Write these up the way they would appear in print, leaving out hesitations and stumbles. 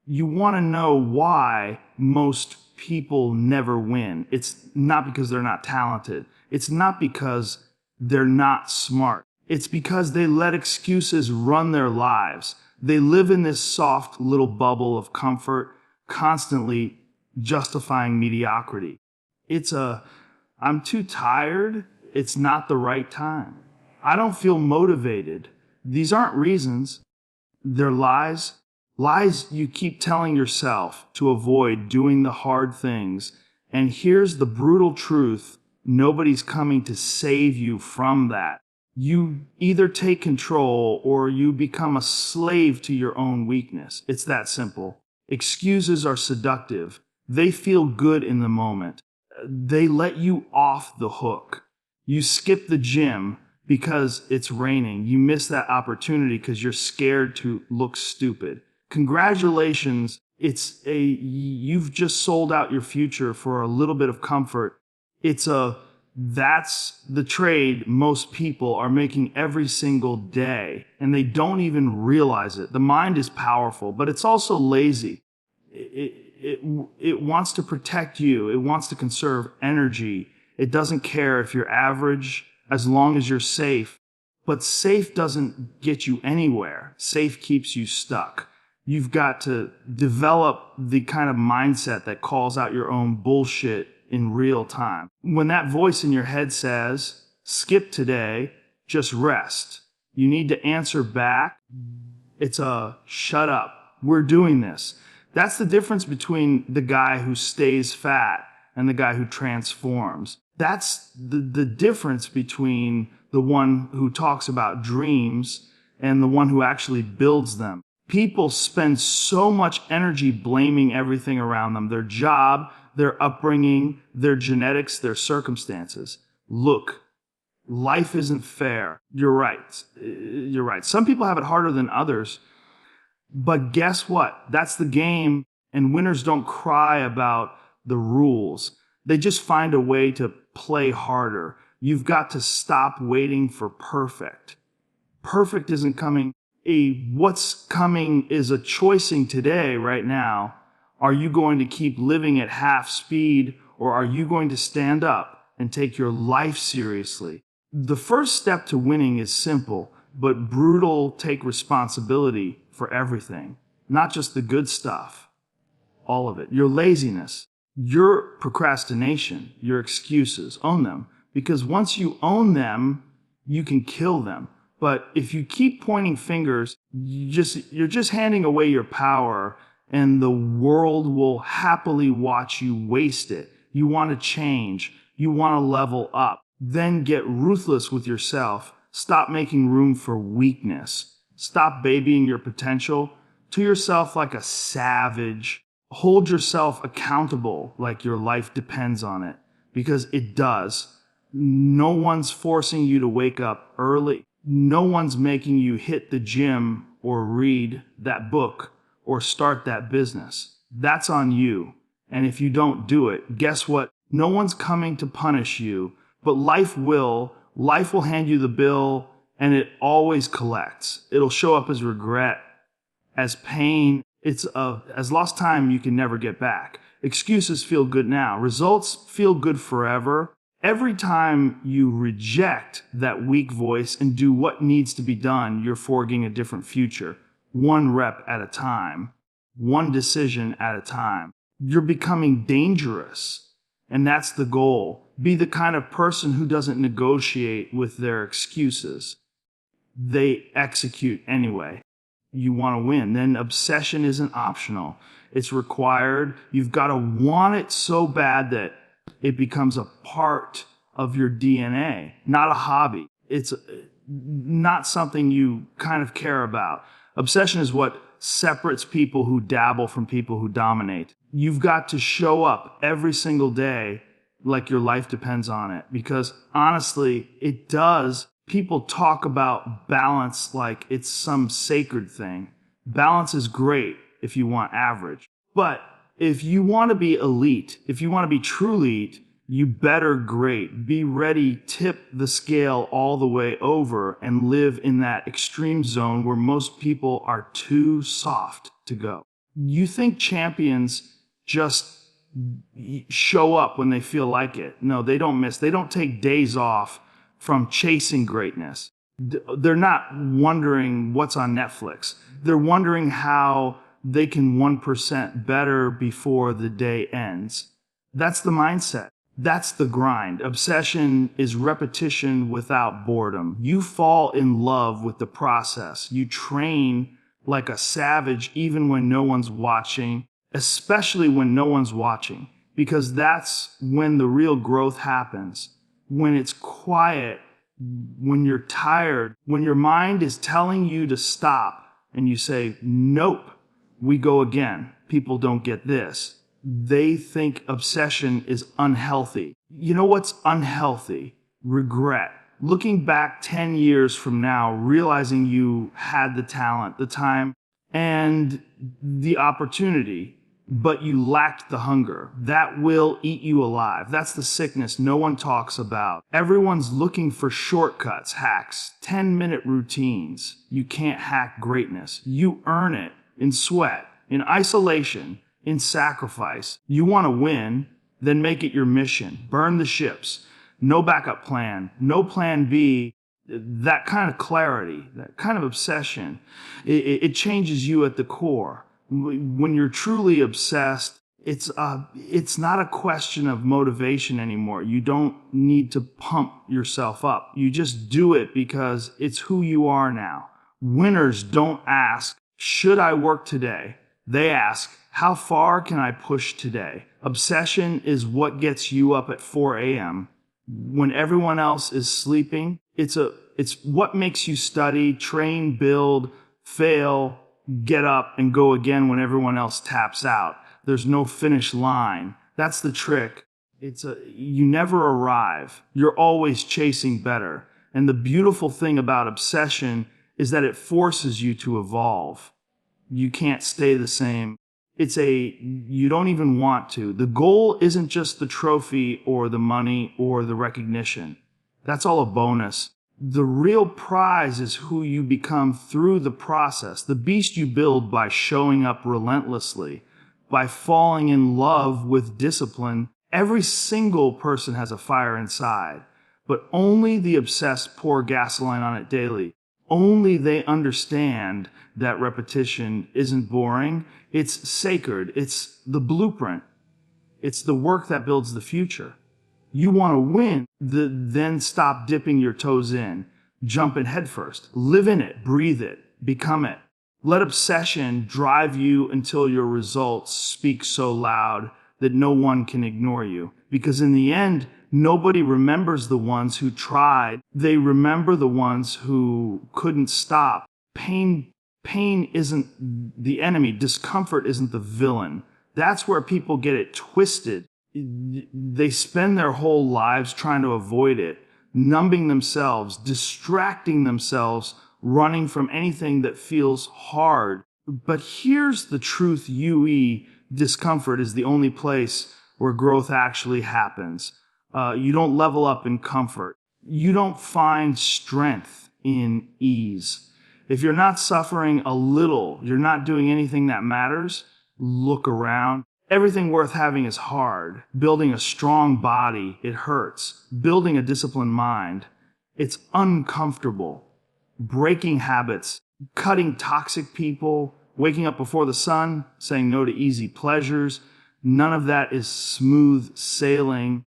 You want to know why most people never win. It's not because they're not talented. It's not because they're not smart. It's because they let excuses run their lives. They live in this soft little bubble of comfort, constantly justifying mediocrity. I'm too tired. It's not the right time. I don't feel motivated. These aren't reasons. They're lies. Lies you keep telling yourself to avoid doing the hard things. And here's the brutal truth. Nobody's coming to save you from that. You either take control or you become a slave to your own weakness. It's that simple. Excuses are seductive. They feel good in the moment. They let you off the hook. You skip the gym because it's raining. You miss that opportunity because you're scared to look stupid. Congratulations. You've just sold out your future for a little bit of comfort. That's the trade most people are making every single day, and they don't even realize it. The mind is powerful, but it's also lazy. It wants to protect you. It wants to conserve energy. It doesn't care if you're average as long as you're safe. But safe doesn't get you anywhere. Safe keeps you stuck. You've got to develop the kind of mindset that calls out your own bullshit in real time. When that voice in your head says, skip today, just rest, you need to answer back. It's a shut up. We're doing this. That's the difference between the guy who stays fat and the guy who transforms. That's the difference between the one who talks about dreams and the one who actually builds them. People spend so much energy blaming everything around them, their job, their upbringing, their genetics, their circumstances. Look, life isn't fair. You're right. You're right. Some people have it harder than others. But guess what? That's the game, and winners don't cry about the rules. They just find a way to play harder. You've got to stop waiting for perfect. Perfect isn't coming. What's coming is a choicing today, right now. Are you going to keep living at half speed, or are you going to stand up and take your life seriously? The first step to winning is simple, but brutal. Take responsibility for everything, not just the good stuff, all of it. Your laziness, your procrastination, your excuses, own them. Because once you own them, you can kill them. But if you keep pointing fingers, you're just handing away your power, and the world will happily watch you waste it. You want to change. You want to level up. Then get ruthless with yourself. Stop making room for weakness. Stop babying your potential to yourself like a savage. Hold yourself accountable like your life depends on it, because it does. No one's forcing you to wake up early. No one's making you hit the gym or read that book or start that business. That's on you. And if you don't do it, guess what? No one's coming to punish you, but life will. Life will hand you the bill, and it always collects. It'll show up as regret, as pain. As lost time you can never get back. Excuses feel good now. Results feel good forever. Every time you reject that weak voice and do what needs to be done, you're forging a different future. One rep at a time. One decision at a time. You're becoming dangerous. And that's the goal. Be the kind of person who doesn't negotiate with their excuses. They execute anyway. You want to win. Then obsession isn't optional. It's required. You've got to want it so bad that it becomes a part of your DNA, not a hobby. It's not something you kind of care about. Obsession is what separates people who dabble from people who dominate. You've got to show up every single day like your life depends on it, because honestly, it does. People talk about balance like it's some sacred thing. Balance is great if you want average. But if you want to be elite, if you want to be true elite, you better grade. Be ready, tip the scale all the way over, and live in that extreme zone where most people are too soft to go. You think champions just show up when they feel like it. No, they don't miss. They don't take days off from chasing greatness. They're not wondering what's on Netflix. They're wondering how they can 1% better before the day ends. That's the mindset. That's the grind. Obsession is repetition without boredom. You fall in love with the process. You train like a savage even when no one's watching, especially when no one's watching, because that's when the real growth happens. When it's quiet, when you're tired, when your mind is telling you to stop and you say, nope, we go again. People don't get this. They think obsession is unhealthy. You know what's unhealthy? Regret. Looking back 10 years from now, realizing you had the talent, the time, and the opportunity, but you lacked the hunger. That will eat you alive. That's the sickness no one talks about. Everyone's looking for shortcuts, hacks, 10-minute routines. You can't hack greatness. You earn it in sweat, in isolation, in sacrifice. You want to win, then make it your mission. Burn the ships. No backup plan, no plan B. That kind of clarity, that kind of obsession, it changes you at the core. When you're truly obsessed, it's not a question of motivation anymore. You don't need to pump yourself up. You just do it because it's who you are now. Winners don't ask, should I work today? They ask, how far can I push today? Obsession is what gets you up at 4 a.m. when everyone else is sleeping. It's what makes you study, train, build, fail, get up, and go again when everyone else taps out. There's no finish line. That's the trick. You never arrive. You're always chasing better. And the beautiful thing about obsession is that it forces you to evolve. You can't stay the same. You don't even want to. The goal isn't just the trophy or the money or the recognition. That's all a bonus. The real prize is who you become through the process, the beast you build by showing up relentlessly, by falling in love with discipline. Every single person has a fire inside, but only the obsessed pour gasoline on it daily. Only they understand that repetition isn't boring. It's sacred. It's the blueprint. It's the work that builds the future. You want to win, then stop dipping your toes in. Jump in headfirst. Live in it. Breathe it. Become it. Let obsession drive you until your results speak so loud that no one can ignore you. Because in the end, nobody remembers the ones who tried. They remember the ones who couldn't stop. Pain isn't the enemy. Discomfort isn't the villain. That's where people get it twisted. They spend their whole lives trying to avoid it, numbing themselves, distracting themselves, running from anything that feels hard. But here's the truth, discomfort is the only place where growth actually happens. You don't level up in comfort. You don't find strength in ease. If you're not suffering a little, you're not doing anything that matters, look around. Everything worth having is hard. Building a strong body, it hurts. Building a disciplined mind, it's uncomfortable. Breaking habits, cutting toxic people, waking up before the sun, saying no to easy pleasures, none of that is smooth sailing.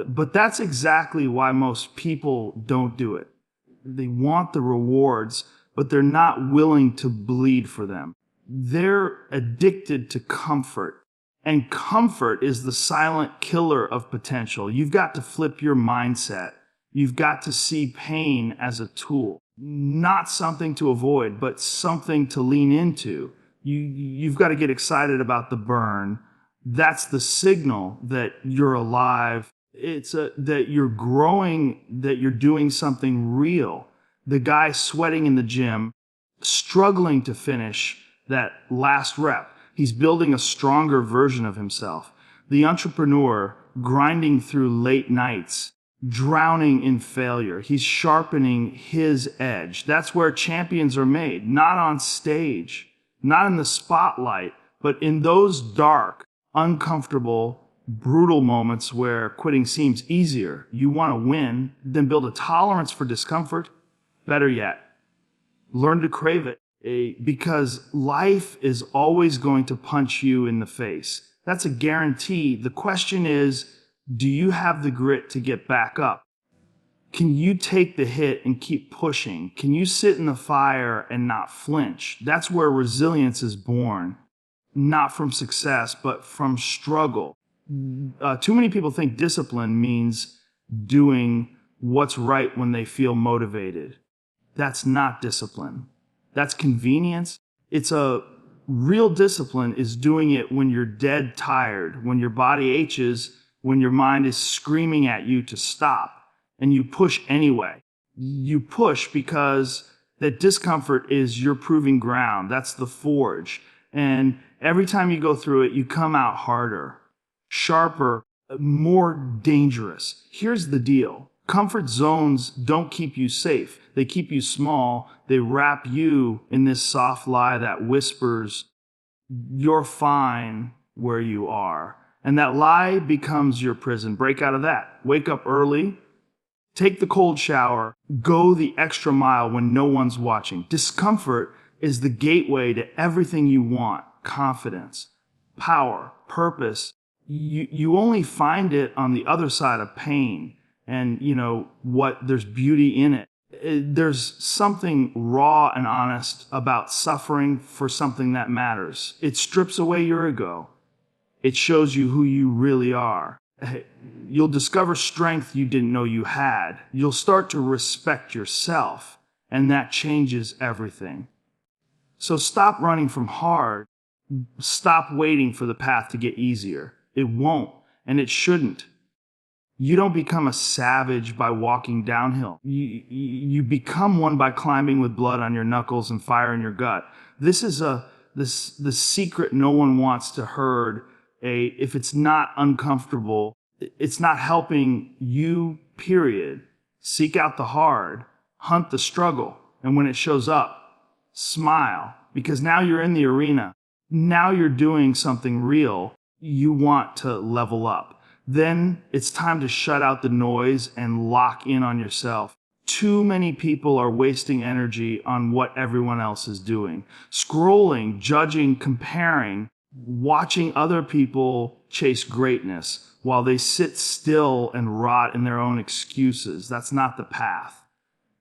But that's exactly why most people don't do it. They want the rewards, but they're not willing to bleed for them. They're addicted to comfort. And comfort is the silent killer of potential. You've got to flip your mindset. You've got to see pain as a tool, not something to avoid, but something to lean into. You've got to get excited about the burn. That's the signal that you're alive. That you're growing, that you're doing something real. The guy sweating in the gym, struggling to finish that last rep. He's building a stronger version of himself. The entrepreneur grinding through late nights, drowning in failure. He's sharpening his edge. That's where champions are made, not on stage, not in the spotlight, But in those dark, uncomfortable, brutal moments where quitting seems easier, you want to win, then build a tolerance for discomfort. Better yet, learn to crave it. Because life is always going to punch you in the face. That's a guarantee. The question is, do you have the grit to get back up? Can you take the hit and keep pushing? Can you sit in the fire and not flinch? That's where resilience is born. Not from success, but from struggle. Too many people think discipline means doing what's right when they feel motivated. That's not discipline. That's convenience. It's a real discipline is doing it when you're dead tired, when your body aches, when your mind is screaming at you to stop, and you push anyway. You push because that discomfort is your proving ground. That's the forge. And every time you go through it, you come out harder, sharper, more dangerous. Here's the deal. Comfort zones don't keep you safe. They keep you small. They wrap you in this soft lie that whispers, you're fine where you are. And that lie becomes your prison. Break out of that. Wake up early. Take the cold shower. Go the extra mile when no one's watching. Discomfort is the gateway to everything you want. Confidence, power, purpose. You only find it on the other side of pain. And there's beauty in it. There's something raw and honest about suffering for something that matters. It strips away your ego. It shows you who you really are. You'll discover strength you didn't know you had. You'll start to respect yourself, and that changes everything. So stop running from hard. Stop waiting for the path to get easier. It won't, and it shouldn't. You don't become a savage by walking downhill. You become one by climbing with blood on your knuckles and fire in your gut. This is the secret no one wants to heard. If it's not uncomfortable, it's not helping you, period. Seek out the hard, hunt the struggle, and when it shows up, smile, because now you're in the arena. Now you're doing something real. You want to level up. Then it's time to shut out the noise and lock in on yourself. Too many people are wasting energy on what everyone else is doing. Scrolling, judging, comparing, watching other people chase greatness while they sit still and rot in their own excuses. That's not the path.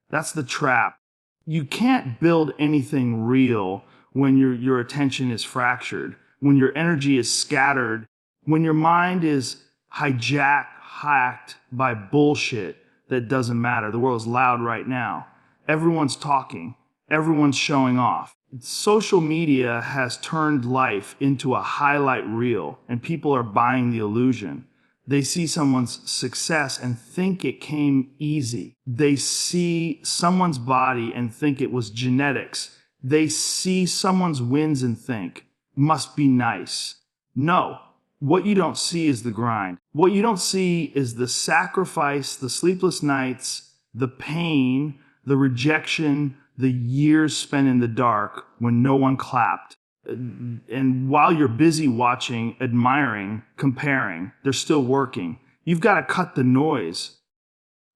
That's the trap. You can't build anything real when your attention is fractured, when your energy is scattered, when your mind is hacked by bullshit that doesn't matter. The world is loud right now. Everyone's talking. Everyone's showing off. Social media has turned life into a highlight reel, and people are buying the illusion. They see someone's success and think it came easy. They see someone's body and think it was genetics. They see someone's wins and think, must be nice. No. What you don't see is the grind. What you don't see is the sacrifice, the sleepless nights, the pain, the rejection, the years spent in the dark when no one clapped. And while you're busy watching, admiring, comparing, they're still working. You've got to cut the noise.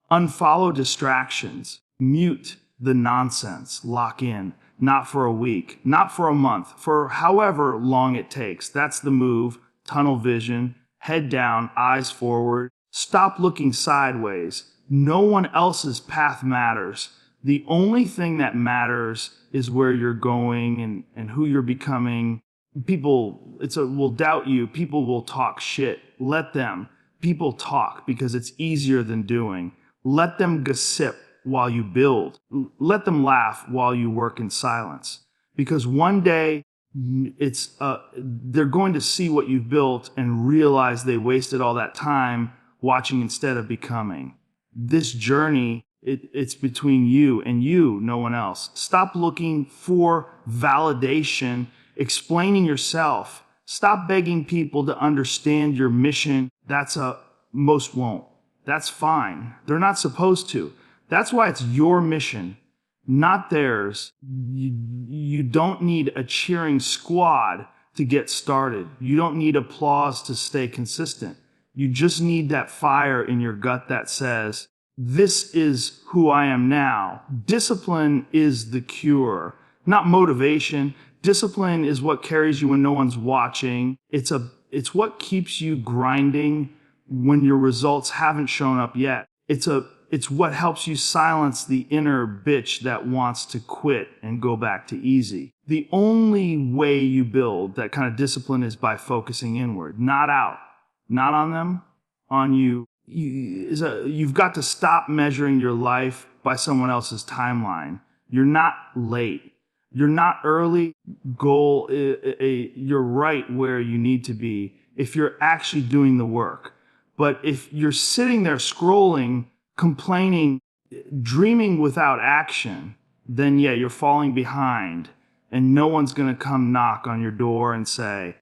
Unfollow distractions. Mute the nonsense. Lock in. Not for a week, not for a month, for however long it takes. That's the move. Tunnel vision, head down, eyes forward. Stop looking sideways. No one else's path matters. The only thing that matters is where you're going and who you're becoming. People will doubt you. People will talk shit. Let them. People talk because it's easier than doing. Let them gossip while you build. Let them laugh while you work in silence. Because one day, they're going to see what you've built and realize they wasted all that time watching instead of becoming. This journey, it's between you and you, no one else. Stop looking for validation, explaining yourself. Stop begging people to understand your mission. Most won't. That's fine. They're not supposed to. That's why it's your mission, not theirs. You don't need a cheering squad to get started. You don't need applause to stay consistent. You just need that fire in your gut that says, this is who I am now. Discipline is the cure, not motivation. Discipline is what carries you when no one's watching. It's what keeps you grinding when your results haven't shown up yet. It's what helps you silence the inner bitch that wants to quit and go back to easy. The only way you build that kind of discipline is by focusing inward, not out, not on them, on you. You've got to stop measuring your life by someone else's timeline. You're not late. You're not early. You're right where you need to be if you're actually doing the work. But if you're sitting there scrolling, complaining, dreaming without action, then yeah, you're falling behind. And no one's going to come knock on your door and say,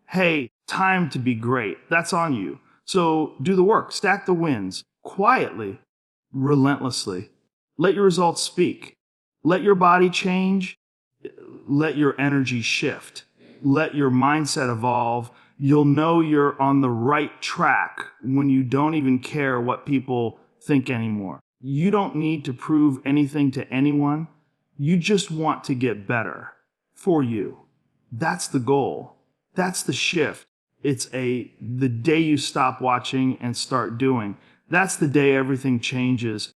hey, time to be great. That's on you. So do the work, stack the wins, quietly, relentlessly. Let your results speak. Let your body change. Let your energy shift. Let your mindset evolve. You'll know you're on the right track when you don't even care what people think anymore. You don't need to prove anything to anyone. You just want to get better for you. That's the goal. That's the shift. It's the day you stop watching and start doing. That's the day everything changes.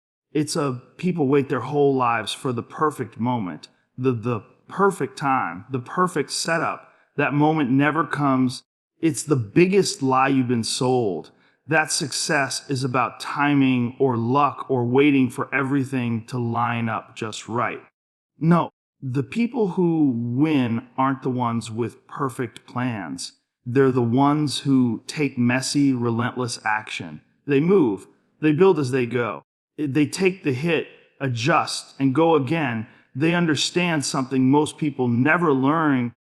People wait their whole lives for the perfect moment, the perfect time, the perfect setup. That moment never comes. It's the biggest lie you've been sold. That success is about timing or luck or waiting for everything to line up just right. No, the people who win aren't the ones with perfect plans. They're the ones who take messy, relentless action. They move. They build as they go. They take the hit, adjust, and go again. They understand something most people never learn.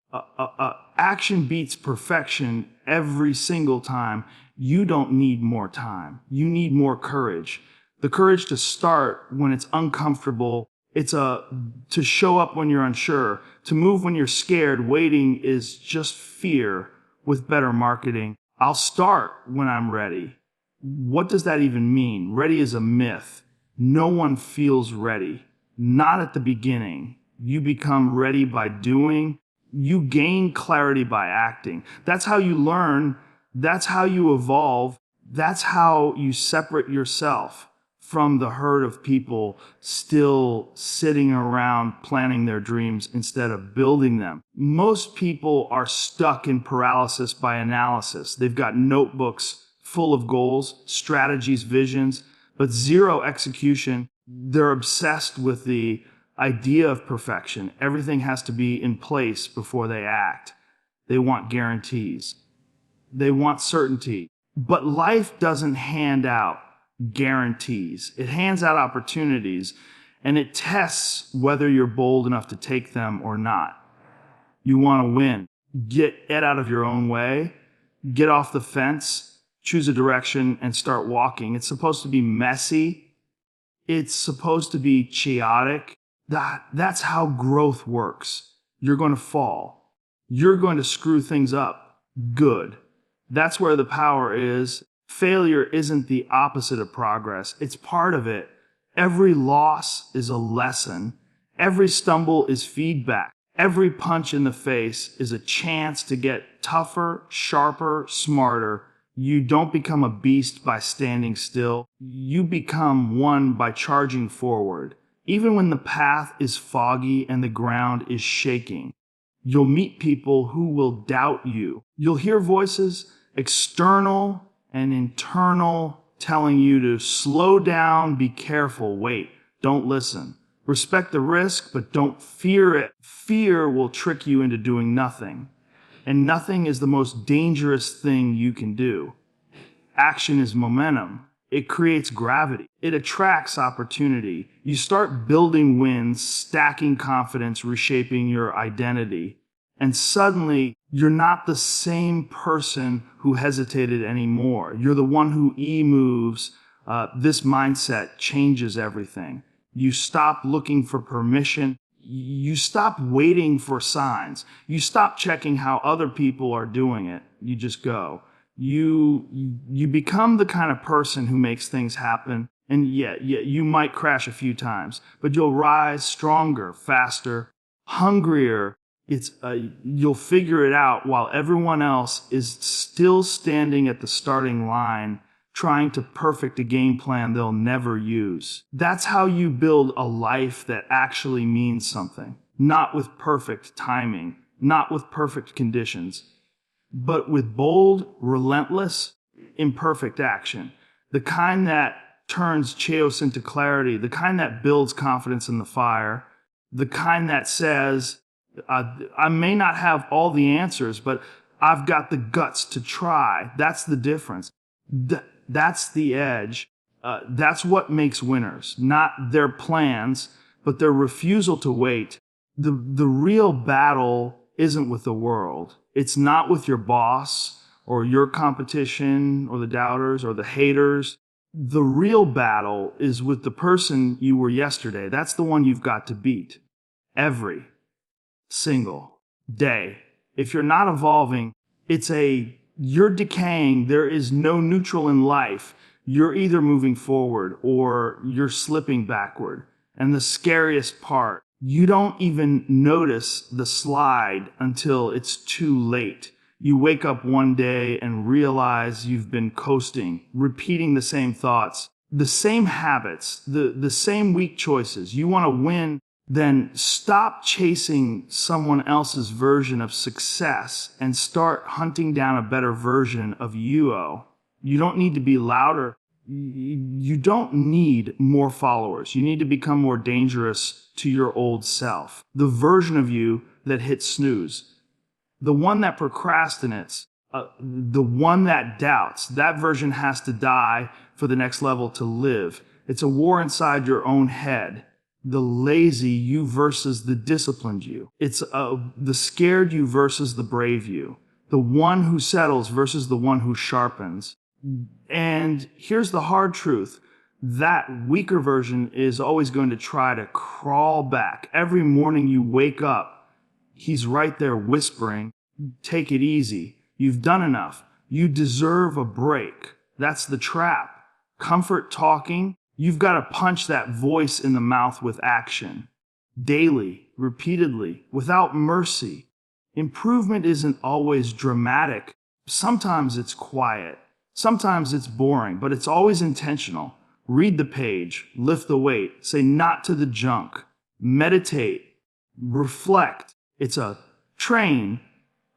Action beats perfection every single time. You don't need more time. You need more courage. The courage to start when it's uncomfortable. It's to show up when you're unsure. To move when you're scared. Waiting is just fear with better marketing. I'll start when I'm ready. What does that even mean? Ready is a myth. No one feels ready. Not at the beginning. You become ready by doing. You gain clarity by acting. That's how you learn. That's how you evolve. That's how you separate yourself from the herd of people still sitting around planning their dreams instead of building them. Most people are stuck in paralysis by analysis. They've got notebooks full of goals, strategies, visions, but zero execution. They're obsessed with the idea of perfection. Everything has to be in place before they act. They want guarantees. They want certainty. But life doesn't hand out guarantees. It hands out opportunities, and it tests whether you're bold enough to take them or not. You want to win. Get out of your own way. Get off the fence. Choose a direction and start walking. It's supposed to be messy. It's supposed to be chaotic. That's how growth works. You're going to fall. You're going to screw things up. Good. That's where the power is. Failure isn't the opposite of progress. It's part of it. Every loss is a lesson. Every stumble is feedback. Every punch in the face is a chance to get tougher, sharper, smarter. You don't become a beast by standing still. You become one by charging forward. Even when the path is foggy and the ground is shaking, you'll meet people who will doubt you. You'll hear voices, external and internal, telling you to slow down, be careful, wait, don't listen. Respect the risk, but don't fear it. Fear will trick you into doing nothing. And nothing is the most dangerous thing you can do. Action is momentum. It creates gravity. It attracts opportunity. You start building wins, stacking confidence, reshaping your identity. And suddenly, you're not the same person who hesitated anymore. You're the one who moves. This mindset changes everything. You stop looking for permission. You stop waiting for signs. You stop checking how other people are doing it. You just go. You become the kind of person who makes things happen. And yeah, you might crash a few times, but you'll rise stronger, faster, hungrier. You'll figure it out while everyone else is still standing at the starting line, trying to perfect a game plan they'll never use. That's how you build a life that actually means something. Not with perfect timing, not with perfect conditions, but with bold, relentless, imperfect action. The kind that turns chaos into clarity, the kind that builds confidence in the fire, the kind that says, I may not have all the answers, but I've got the guts to try. That's the difference. That's the edge. That's what makes winners, not their plans, but their refusal to wait. The real battle isn't with the world. It's not with your boss or your competition or the doubters or the haters. The real battle is with the person you were yesterday. That's the one you've got to beat every single day. If you're not evolving, you're decaying. There is no neutral in life. You're either moving forward or you're slipping backward. And the scariest part, you don't even notice the slide until it's too late. You wake up one day and realize you've been coasting, repeating the same thoughts, the same habits, the same weak choices. You want to win, then stop chasing someone else's version of success and start hunting down a better version of you. You don't need to be louder. You don't need more followers. You need to become more dangerous to your old self. The version of you that hits snooze. The one that procrastinates. The one that doubts. That version has to die for the next level to live. It's a war inside your own head. The lazy you versus the disciplined you. It's the scared you versus the brave you. The one who settles versus the one who sharpens. And here's the hard truth. That weaker version is always going to try to crawl back. Every morning you wake up, he's right there whispering, take it easy. You've done enough. You deserve a break. That's the trap. Comfort talking. You've got to punch that voice in the mouth with action. Daily, repeatedly, without mercy. Improvement isn't always dramatic. Sometimes it's quiet. Sometimes it's boring, but it's always intentional. Read the page, lift the weight, say not to the junk, meditate, reflect. It's a train,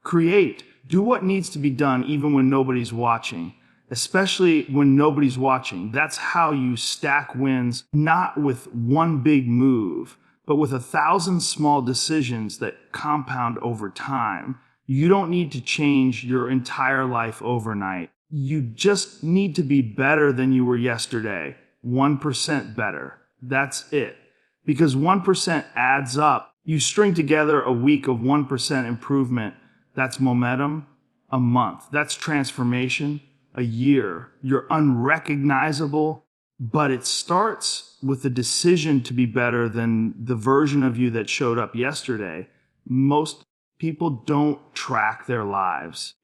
create, do what needs to be done even when nobody's watching, especially when nobody's watching. That's how you stack wins, not with one big move, but with 1,000 small decisions that compound over time. You don't need to change your entire life overnight. You just need to be better than you were yesterday. 1% better. That's it. Because 1% adds up. You string together a week of 1% improvement. That's momentum. A month. That's transformation. A year. You're unrecognizable. But it starts with the decision to be better than the version of you that showed up yesterday. Most people don't track their lives.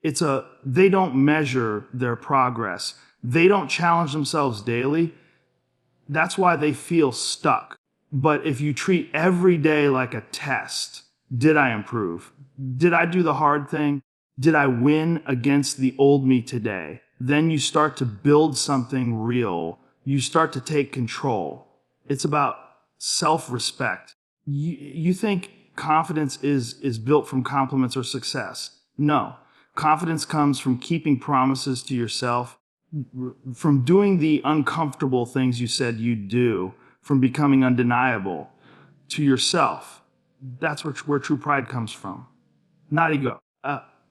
They don't measure their progress. They don't challenge themselves daily. That's why they feel stuck. But if you treat every day like a test, did I improve? Did I do the hard thing? Did I win against the old me today? Then you start to build something real. You start to take control. It's about self-respect. You think confidence is built from compliments or success. No. Confidence comes from keeping promises to yourself, from doing the uncomfortable things you said you'd do, from becoming undeniable to yourself. That's where true pride comes from. Not ego,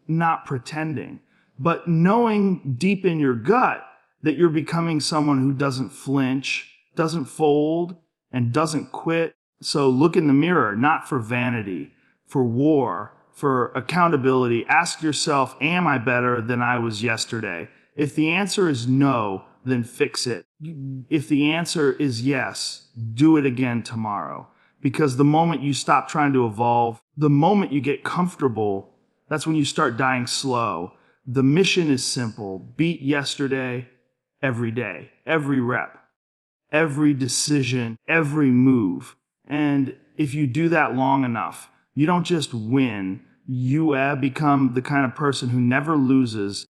not pretending, but knowing deep in your gut that you're becoming someone who doesn't flinch, doesn't fold, and doesn't quit. So look in the mirror, not for vanity, for war, for accountability. Ask yourself, am I better than I was yesterday? If the answer is no, then fix it. If the answer is yes, do it again tomorrow. Because the moment you stop trying to evolve, the moment you get comfortable, that's when you start dying slow. The mission is simple: beat yesterday every day, every rep, every decision, every move. And if you do that long enough, you don't just win, you become the kind of person who never loses